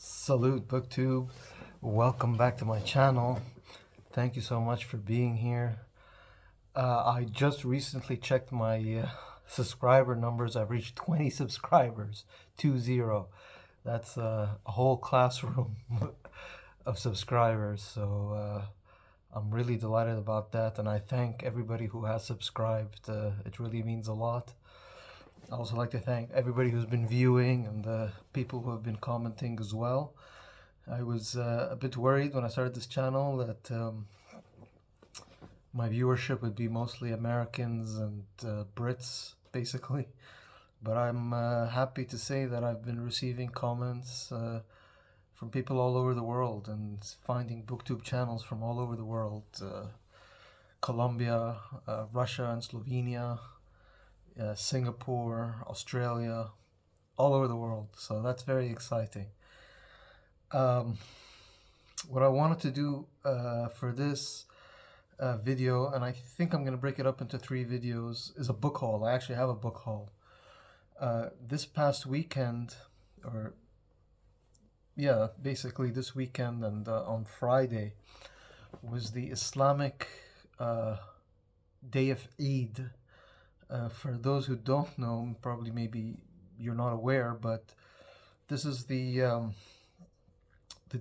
Salute BookTube. Welcome back to my channel. Thank you so much for being here. I just recently checked my subscriber numbers. I've reached 20 subscribers, 20. That's a whole classroom of subscribers. So I'm really delighted about that, and I thank everybody who has subscribed. It really means a lot. I also like to thank everybody who's been viewing and the people who have been commenting as well. I was a bit worried when I started this channel that my viewership would be mostly Americans and Brits, basically. But I'm happy to say that I've been receiving comments from people all over the world and finding BookTube channels from all over the world. Colombia, Russia and Slovenia, Singapore, Australia, all over the world. So that's very exciting. What I wanted to do for this video, and I think I'm going to break it up into 3 videos, is a book haul. I actually have a book haul. This past weekend, or yeah, basically this weekend and on Friday, was the Islamic Day of Eid. For those who don't know, probably maybe you're not aware, but this is the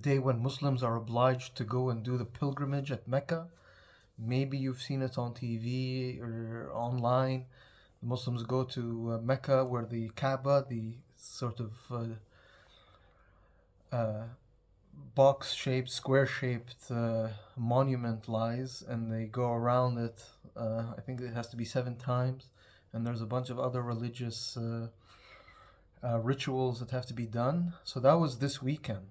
day when Muslims are obliged to go and do the pilgrimage at Mecca. Maybe you've seen it on TV or online. The Muslims go to Mecca, where the Kaaba, the sort of box-shaped, square-shaped monument lies, and they go around it. I think it has to be 7 times, and there's a bunch of other religious rituals that have to be done. So that was this weekend.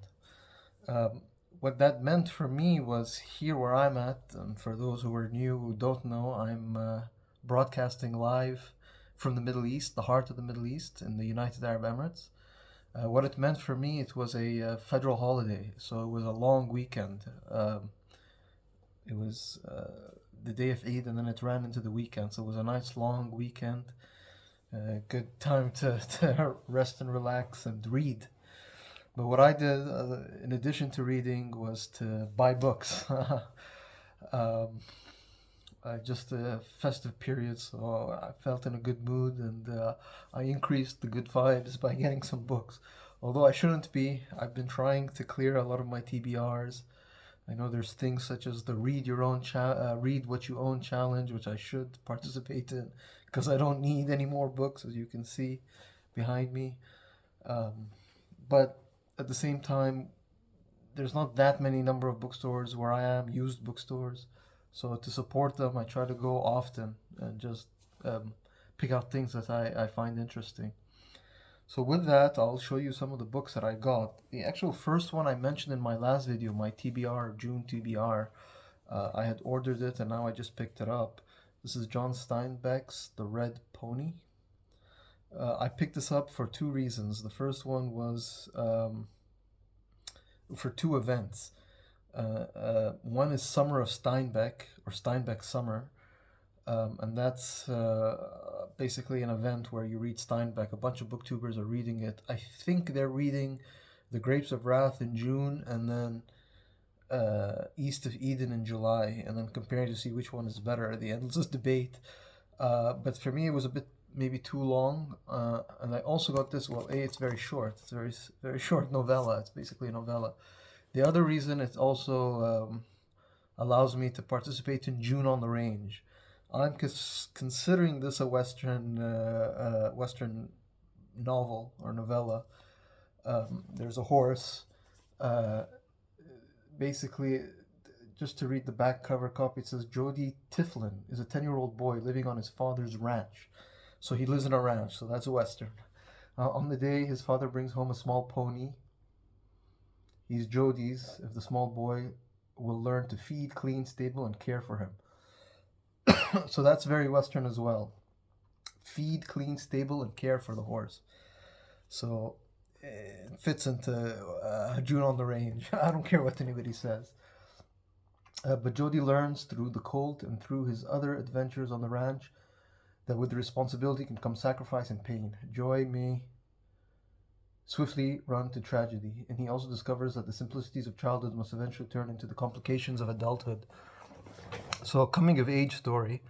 What that meant for me was here where I'm at, and for those who are new who don't know, I'm broadcasting live from the Middle East, the heart of the Middle East, in the United Arab Emirates. What it meant for me, it was a federal holiday, so it was a long weekend. It was the day of Eid, and then it ran into the weekend, so it was a nice long weekend. Good time to rest and relax and read. But what I did, in addition to reading, was to buy books. Just a festive period, so I felt in a good mood, and I increased the good vibes by getting some books. Although I shouldn't be, I've been trying to clear a lot of my TBRs. I know there's things such as the read what you own challenge, which I should participate in, because I don't need any more books, as you can see behind me. But at the same time, there's not that many number of bookstores where I am, used bookstores. So to support them, I try to go often and just pick out things that I find interesting. So with that, I'll show you some of the books that I got. The actual first one I mentioned in my last video, my TBR, June TBR, I had ordered it and now I just picked it up. This is John Steinbeck's The Red Pony. I picked this up for 2 reasons. The first one was for 2 events. One is Summer of Steinbeck, or Steinbeck Summer, and that's basically an event where you read Steinbeck. A bunch of booktubers are reading it. I think they're reading The Grapes of Wrath in June, and then East of Eden in July, and then comparing to see which one is better. The endless debate. But for me, it was a bit maybe too long, and I also got this. Well, it's very short. It's a very short novella. It's basically a novella. The other reason, it also allows me to participate in June on the Range. I'm considering this a Western novel or novella. There's a horse. Basically, just to read the back cover copy, it says Jody Tiflin is a 10-year-old boy living on his father's ranch. So he lives in a ranch, so that's a Western. On the day, his father brings home a small pony. He's Jody's if the small boy will learn to feed, clean, stable, and care for him. So that's very Western as well. Feed, clean, stable, and care for the horse. So it fits into June on the Range. I don't care what anybody says. But Jody learns through the colt and through his other adventures on the ranch that with the responsibility can come sacrifice and pain. Joy may swiftly run to tragedy, and he also discovers that the simplicities of childhood must eventually turn into the complications of adulthood. So, a coming of age story.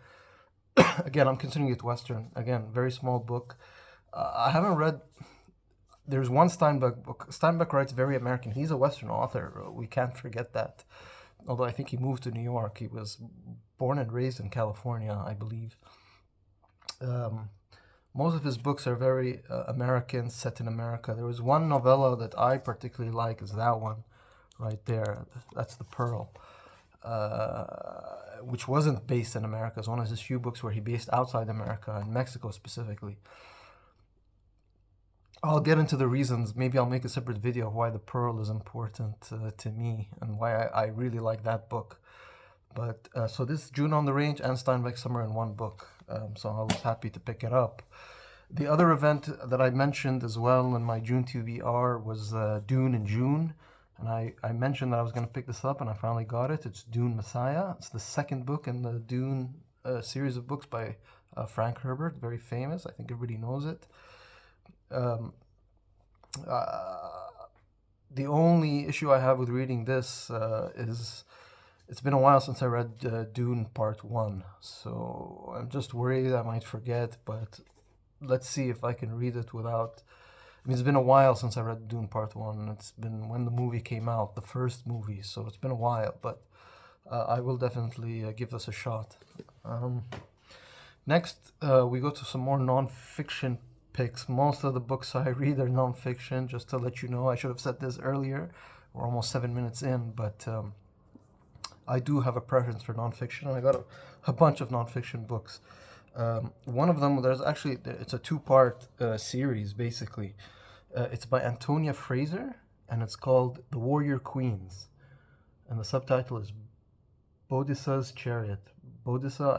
Again, I'm considering it Western. Again, very small book. I haven't read. There's one Steinbeck book. Steinbeck writes very American. He's a Western author. We can't forget that. Although I think he moved to New York. He was born and raised in California, I believe. Most of his books are very American, set in America. There was one novella that I particularly like, is that one right there. That's The Pearl, which wasn't based in America. It's one of his few books where he based outside America, in Mexico specifically. I'll get into the reasons. Maybe I'll make a separate video of why The Pearl is important to me and why I really like that book. But so this June on the Range and Steinbeck Summer in one book. So I was happy to pick it up. The other event that I mentioned as well in my June TBR was Dune in June. And I mentioned that I was going to pick this up, and I finally got it. It's Dune Messiah. It's the second book in the Dune series of books by Frank Herbert, very famous. I think everybody knows it. The only issue I have with reading this is it's been a while since I read Dune Part 1, so I'm just worried I might forget, but let's see if I can read it without... I mean, it's been a while since I read Dune Part 1. It's been when the movie came out, the first movie, so it's been a while, but I will definitely give this a shot. Next, we go to some more non-fiction picks. Most of the books I read are non-fiction, just to let you know. I should have said this earlier. We're almost 7 minutes in, but I do have a preference for non-fiction, and I got a bunch of non-fiction books. One of them, it's a two-part series, basically. It's by Antonia Fraser, and it's called The Warrior Queens. And the subtitle is Boudica's Chariot. Boudica,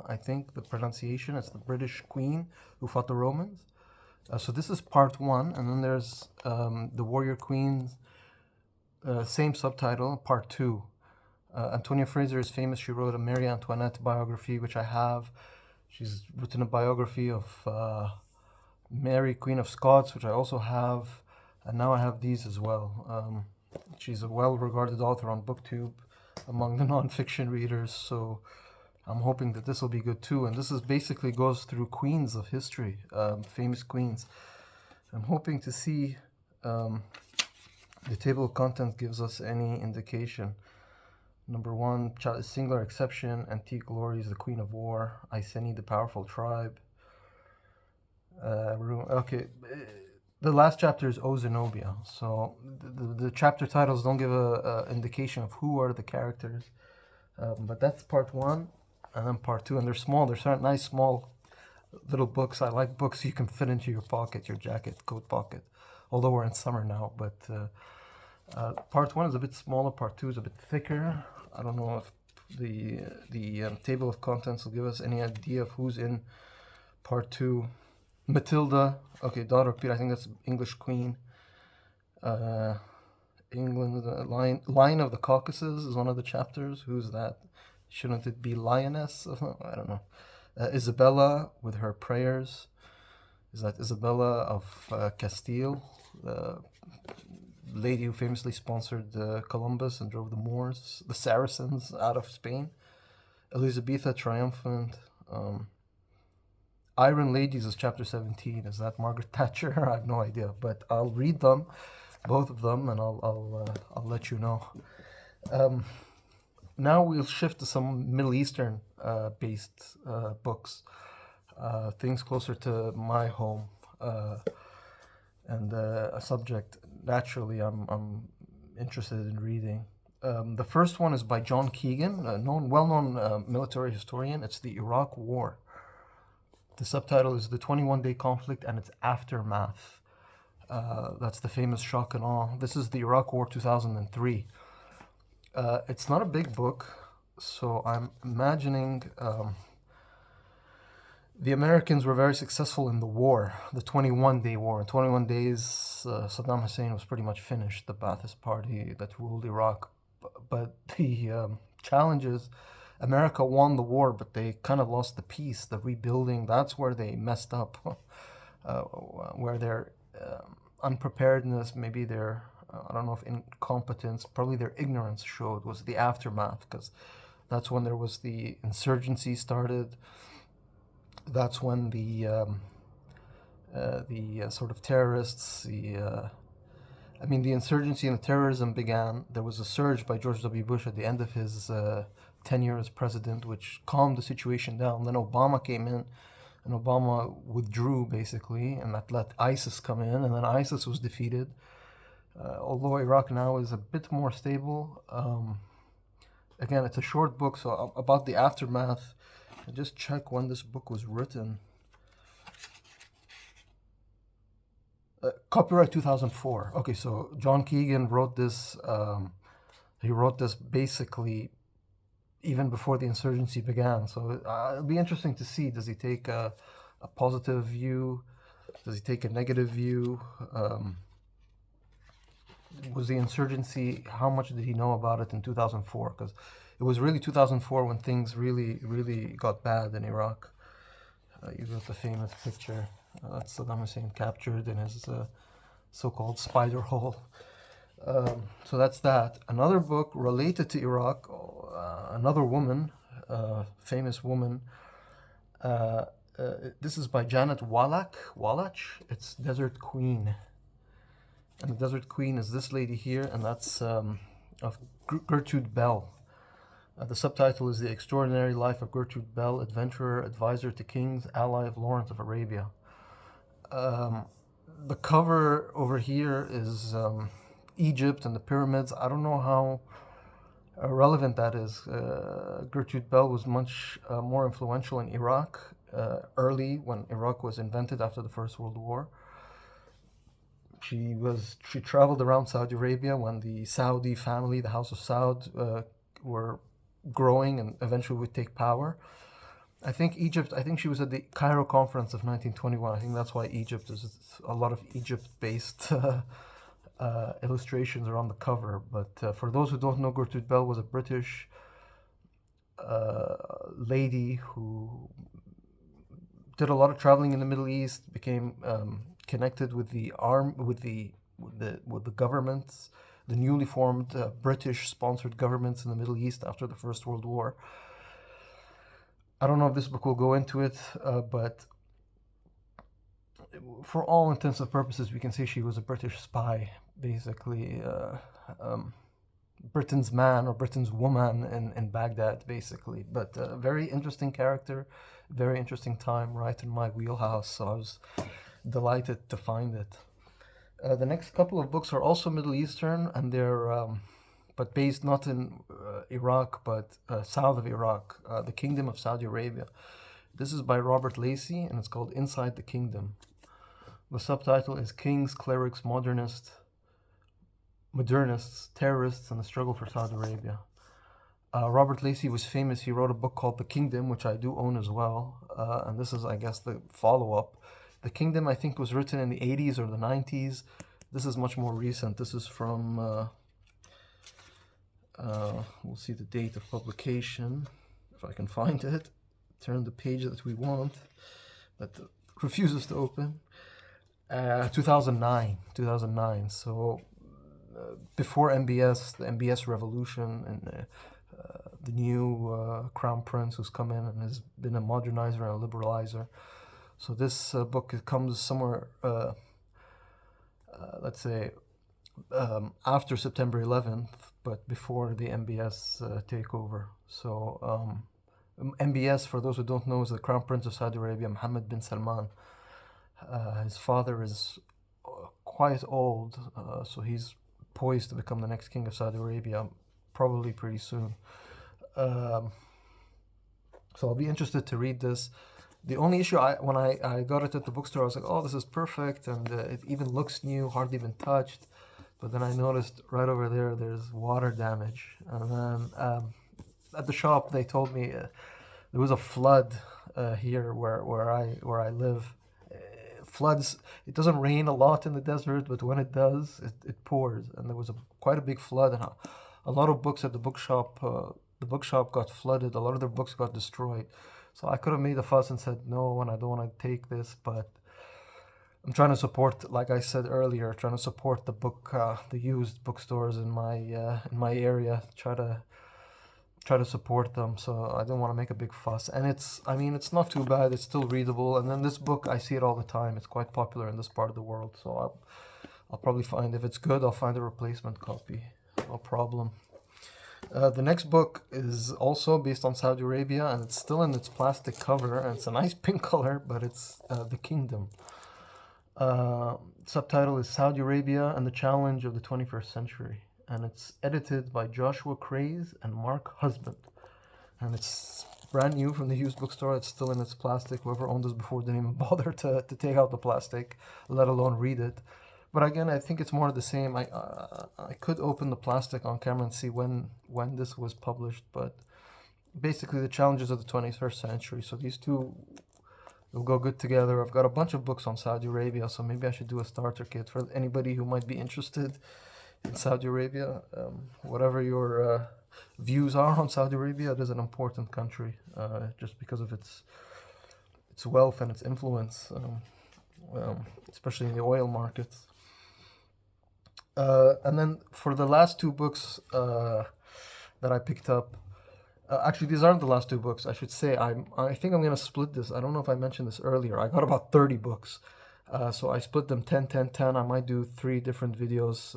I think the pronunciation, it's the British queen who fought the Romans. So this is part 1, and then there's The Warrior Queens, same subtitle, part 2. Antonia Fraser is famous. She wrote a Marie Antoinette biography, which I have. She's written a biography of Mary, Queen of Scots, which I also have. And now I have these as well. She's a well-regarded author on BookTube among the non-fiction readers, so I'm hoping that this will be good too. And this is basically goes through queens of history, famous queens. I'm hoping to see the table of contents gives us any indication. Number 1, Singular Exception, Antique Glories, the Queen of War, Iceni, the Powerful Tribe. Okay, the last chapter is O Zenobia. So the chapter titles don't give a indication of who are the characters. But that's part 1, and then part 2. And they're small. They're nice, small little books. I like books you can fit into your pocket, your jacket, coat pocket. Although we're in summer now, but part 1 is a bit smaller. Part 2 is a bit thicker. I don't know if the table of contents will give us any idea of who's in part 2. Matilda, okay, daughter of Peter. I think that's English queen. England, the Lion of the Caucasus is one of the chapters. Who's that? Shouldn't it be Lioness? I don't know. Isabella with her prayers. Is that Isabella of Castile? The lady who famously sponsored Columbus and drove the Moors, the Saracens, out of Spain. Elizabetha Triumphant. Iron Ladies is chapter 17. Is that Margaret Thatcher? I have no idea, but I'll read them, both of them, and I'll let you know. Now we'll shift to some Middle Eastern based books, things closer to my home, and a subject naturally I'm interested in reading. The first one is by John Keegan, a well-known military historian. It's the Iraq War. The subtitle is The 21-Day Conflict and Its Aftermath. That's the famous shock and awe. This is the Iraq War 2003. It's not a big book, so I'm imagining the Americans were very successful in the war, the 21-day war. In 21 days, Saddam Hussein was pretty much finished, the Ba'athist party that ruled Iraq. But the challenge is America won the war, but they kind of lost the peace, the rebuilding. That's where they messed up, where their unpreparedness, maybe their, I don't know if incompetence, probably their ignorance showed, was the aftermath, because that's when there was the insurgency started. That's when the sort of terrorists, the insurgency and the terrorism began. There was a surge by George W. Bush at the end of his tenure as president, which calmed the situation down. Then Obama came in, and Obama withdrew basically, and that let ISIS come in, and then ISIS was defeated. Although Iraq now is a bit more stable. Again, it's a short book, so about the aftermath, I just check when this book was written. Copyright 2004. Okay, so John Keegan wrote this. He wrote this basically even before the insurgency began. So it'll be interesting to see. Does he take a positive view? Does he take a negative view? Was the insurgency, how much did he know about it in 2004? Because it was really 2004 when things really, really got bad in Iraq. You got the famous picture. That's Saddam Hussein captured in his so-called spider hole. So that's that. Another book related to Iraq, another woman, famous woman. This is by Janet Wallach. It's Desert Queen. And the Desert Queen is this lady here, and that's of Gertrude Bell. The subtitle is The Extraordinary Life of Gertrude Bell, Adventurer, Advisor to Kings, Ally of Lawrence of Arabia. The cover over here is Egypt and the pyramids. I don't know how relevant that is. Gertrude Bell was much more influential in Iraq early, when Iraq was invented after the First World War. She traveled around Saudi Arabia when the Saudi family, the House of Saud, were growing and eventually would take power. I think she was at the Cairo Conference of 1921. I think that's why Egypt is a lot of Egypt-based illustrations are on the cover. But for those who don't know, Gertrude Bell was a British lady who did a lot of traveling in the Middle East, became connected with the governments, the newly formed British-sponsored governments in the Middle East after the First World War. I don't know if this book will go into it, but for all intents and purposes, we can say she was a British spy, basically. Britain's man or Britain's woman in Baghdad, basically. But very interesting character, very interesting time, right in my wheelhouse. So I was delighted to find it. The next couple of books are also Middle Eastern, and they're but based not in Iraq, but south of Iraq, the Kingdom of Saudi Arabia. This is by Robert Lacey, and it's called Inside the Kingdom. The subtitle is Kings, Clerics, Modernists, Terrorists, and the Struggle for Saudi Arabia. Robert Lacey was famous. He wrote a book called The Kingdom, which I do own as well. And this is, I guess, the follow-up. The Kingdom, I think, was written in the 80s or the 90s. This is much more recent. This is from, we'll see the date of publication, if I can find it. Turn the page that we want, that refuses to open. 2009. So before MBS, the MBS revolution, and the new Crown Prince who's come in and has been a modernizer and a liberalizer. So this book, it comes somewhere, let's say, after September 11th, but before the MBS takeover. So MBS, for those who don't know, is the Crown Prince of Saudi Arabia, Mohammed bin Salman. His father is quite old, so he's poised to become the next king of Saudi Arabia, probably pretty soon. So I'll be interested to read this. The only issue, when I got it at the bookstore, I was like, oh, this is perfect, and it even looks new, hardly been touched. But then I noticed right over there, there's water damage. And then at the shop, they told me there was a flood here where I live. Floods, it doesn't rain a lot in the desert, but when it does, it pours. And there was quite a big flood, and a lot of books at the bookshop got flooded. A lot of their books got destroyed. So I could have made a fuss and said no, and I don't want to take this, but I'm trying to support, like I said earlier, trying to support the used bookstores in my area. Try to support them. So I don't want to make a big fuss. And I mean, it's not too bad. It's still readable. And then this book, I see it all the time. It's quite popular in this part of the world. So I'll probably find, if it's good, I'll find a replacement copy. No problem. The next book is also based on Saudi Arabia, and it's still in its plastic cover, and it's a nice pink color, but it's The Kingdom. Subtitle is Saudi Arabia and the Challenge of the 21st Century, and it's edited by Joshua Craze and Mark Husband, and it's brand new from the used bookstore. It's still in its plastic. Whoever owned this before didn't even bother to take out the plastic, let alone read it. But again, I think it's more of the same. I could open the plastic on camera and see when this was published, but basically the challenges of the 21st century. So these two will go good together. I've got a bunch of books on Saudi Arabia, so maybe I should do a starter kit for anybody who might be interested in Saudi Arabia. Whatever your views are on Saudi Arabia, it is an important country just because of its wealth and its influence, especially in the oil markets. And then for the last two books that I picked up, actually these aren't the last two books. I should say I think I'm gonna split this. I don't know if I mentioned this earlier. I got about 30 books, so I split them 10, 10, 10. I might do 3 different videos,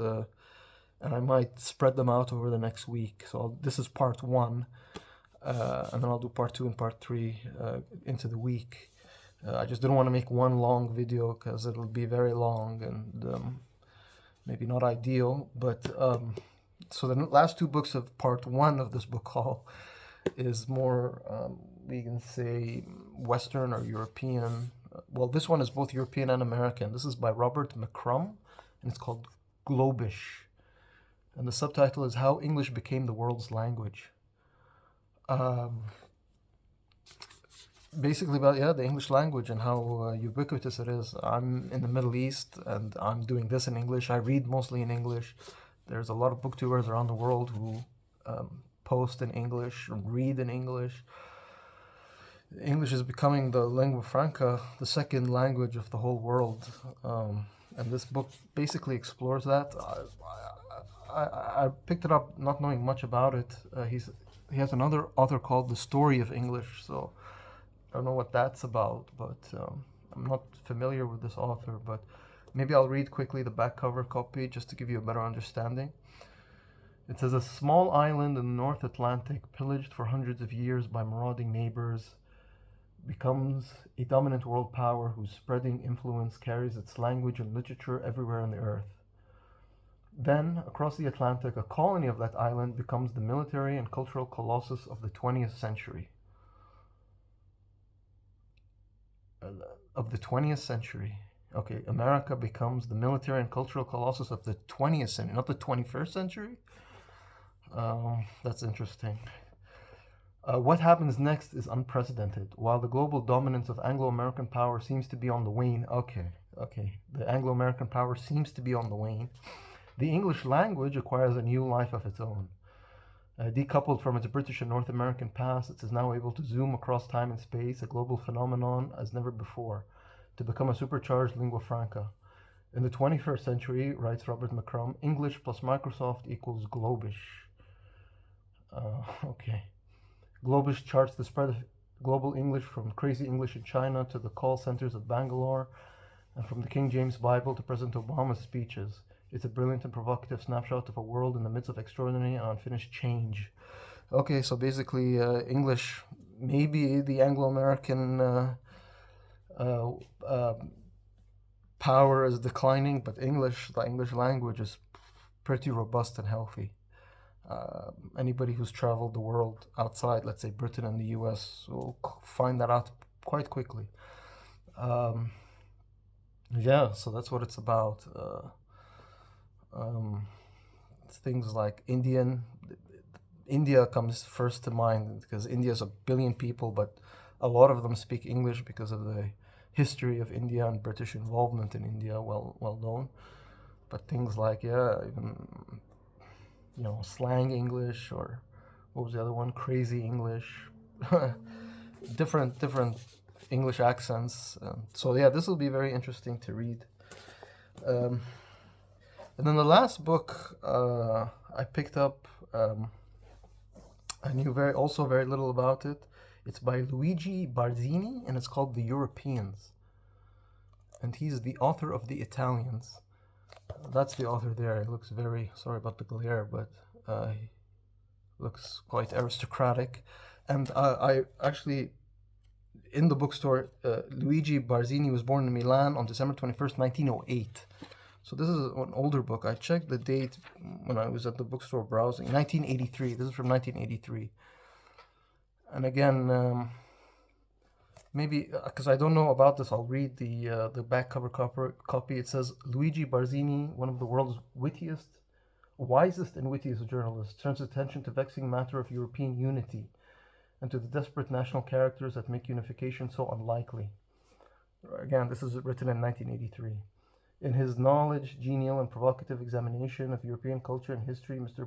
and I might spread them out over the next week. So this is part 1, and then I'll do part 2 and part 3 into the week. I just didn't want to make one long video because it'll be very long and maybe not ideal. But so the last 2 books of part 1 of this book haul is more, we can say, Western or European. Well, this one is both European and American. This is by Robert McCrum, and it's called Globish. And the subtitle is How English Became the World's Language. Basically about, the English language and how ubiquitous it is. I'm in the Middle East, and I'm doing this in English. I read mostly in English. There's a lot of booktubers around the world who post in English, read in English. English is becoming the lingua franca, the second language of the whole world. And this book basically explores that. I picked it up not knowing much about it. He has another author called The Story of English, so I don't know what that's about, but I'm not familiar with this author, but maybe I'll read quickly the back cover copy just to give you a better understanding. It says, a small island in the North Atlantic, pillaged for hundreds of years by marauding neighbors, becomes a dominant world power whose spreading influence carries its language and literature everywhere on the earth. Then, across the Atlantic, a colony of that island becomes the military and cultural colossus of the 20th century. Okay, America becomes the military and cultural colossus of the 20th century, not the 21st century? That's interesting. What happens next is unprecedented. While the global dominance of Anglo-American power seems to be on the wane, the Anglo-American power seems to be on the wane, the English language acquires a new life of its own. Decoupled from its British and North American past, it is now able to zoom across time and space, a global phenomenon as never before, to become a supercharged lingua franca. In the 21st century, writes Robert McCrum, English plus Microsoft equals Globish. Globish charts the spread of global English from crazy English in China to the call centers of Bangalore, and from the King James Bible to President Obama's speeches. It's a brilliant and provocative snapshot of a world in the midst of extraordinary and unfinished change. Okay, so basically English, maybe the Anglo-American power is declining, but the English language is pretty robust and healthy. Anybody who's traveled the world outside, let's say Britain and the US, will find that out quite quickly. So that's what it's about. Things like India comes first to mind because India is 1 billion people, but a lot of them speak English because of the history of India and British involvement in India, well known. But things like even slang English, or what was the other one? Crazy English. different English accents. So yeah, this will be very interesting to read. Um, and then the last book I picked up, I knew very little about it. It's by Luigi Barzini, and it's called The Europeans. And he's the author of The Italians. That's the author there. He looks very, sorry about the glare, but he looks quite aristocratic. And I actually, in the bookstore, Luigi Barzini was born in Milan on December 21st, 1908. So this is an older book. I checked the date when I was at the bookstore browsing. 1983. This is from 1983. And again, maybe because I don't know about this, I'll read the back cover copy. It says Luigi Barzini, one of the world's wisest and wittiest journalists, turns attention to vexing matter of European unity and to the desperate national characters that make unification so unlikely. Again, this is written in 1983. In his knowledge, genial, and provocative examination of European culture and history, Mr.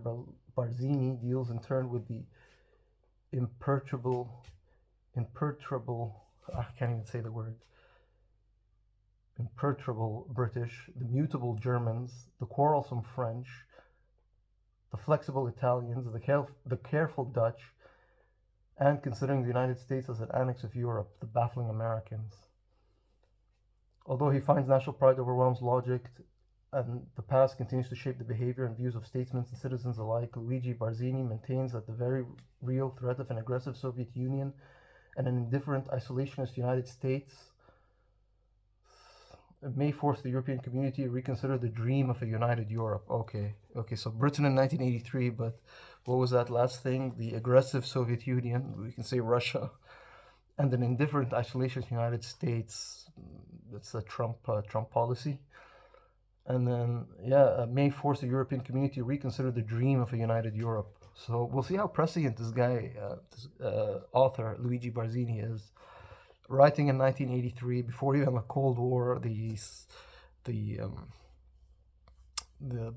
Barzini deals in turn with the imperturbable, I can't even say the word, imperturbable British, the mutable Germans, the quarrelsome French, the flexible Italians, the careful Dutch, and considering the United States as an annex of Europe, the baffling Americans. Although he finds national pride overwhelms logic and the past continues to shape the behavior and views of statesmen and citizens alike, Luigi Barzini maintains that the very real threat of an aggressive Soviet Union and an indifferent isolationist United States may force the European community to reconsider the dream of a united Europe. Okay, so Britain in 1983, but what was that last thing? The aggressive Soviet Union, we can say Russia, and an indifferent isolationist United States. That's a Trump policy. And then, may force the European community to reconsider the dream of a united Europe. So we'll see how prescient this guy, author, Luigi Barzini is. Writing in 1983, before even the Cold War, the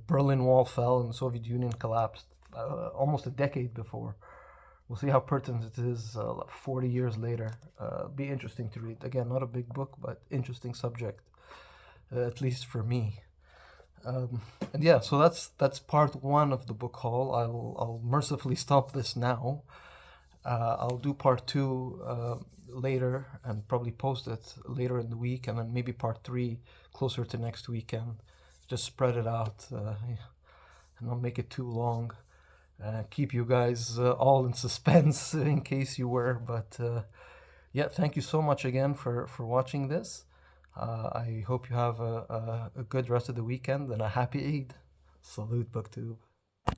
Berlin Wall fell and the Soviet Union collapsed almost a decade before. We'll see how pertinent it is 40 years later. Be interesting to read. Again, not a big book, but interesting subject, at least for me. And yeah, so that's part one of the book haul. I'll mercifully stop this now. I'll do part two later and probably post it later in the week, and then maybe part three closer to next weekend. Just spread it out and not make it too long. Keep you guys all in suspense in case you were. But yeah, thank you so much again for watching this. I hope you have a good rest of the weekend and a happy Eid. Salute, BookTube.